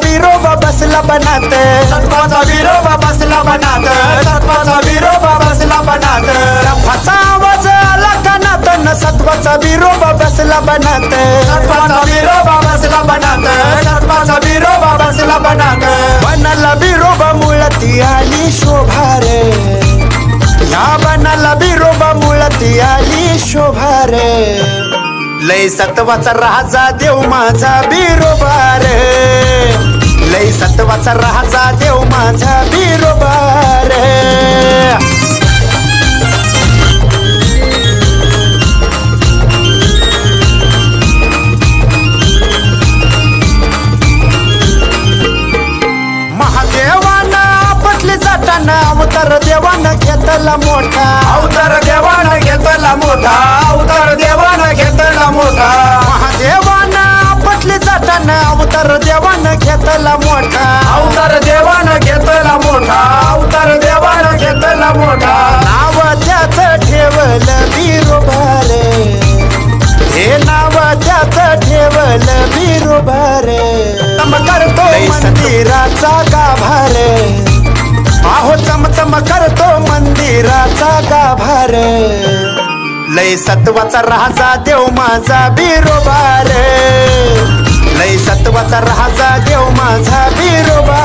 बिरोबा बसला बनात, सत्वाचा बिरोबा बसला बनात, सत्वाचा बिरोबा बसला बनात. रफाचा आवाज आला कानात न सत्वाचा बिरोबा बसला बनात, सत्वाचा बिरोबा बसला बनात, सत्वाचा बिरोबा बसला बनात. बनाला बिरोबा मुळती आली शोभा रे, या बनाला बिरोबा मुळती आली शोभा रे. लय सत्वाचा राजा देव माझा बिरोबा रे, लय सत्वाचा राजा देव माझा बिरोबा रे. महादेवानं आपटली जाताना अवतार देवानं घेतला मोठा, अवतार देवानं घेतला मोठा, अवतार देवानं घेतला मोठा. महादेवानं आपटली जाताना अवतार देवानं घेतला मोठा, अवतार देवानं घेतला मोठा, अवतार देवानं घेतला मोठा. नाव त्याचं ठेवलं बिरोबा रे, हे नाव त्याचं ठेवलं बिरोबा रे. चम करतो मंदिराचा गाभा रे, आहो चमचम करतो मंदिराचा गाभा रे. लय सत्वाचा राजा देव माझा बिरोबा रे, लय सत्वाचा राजा देव माझा बिरोबा.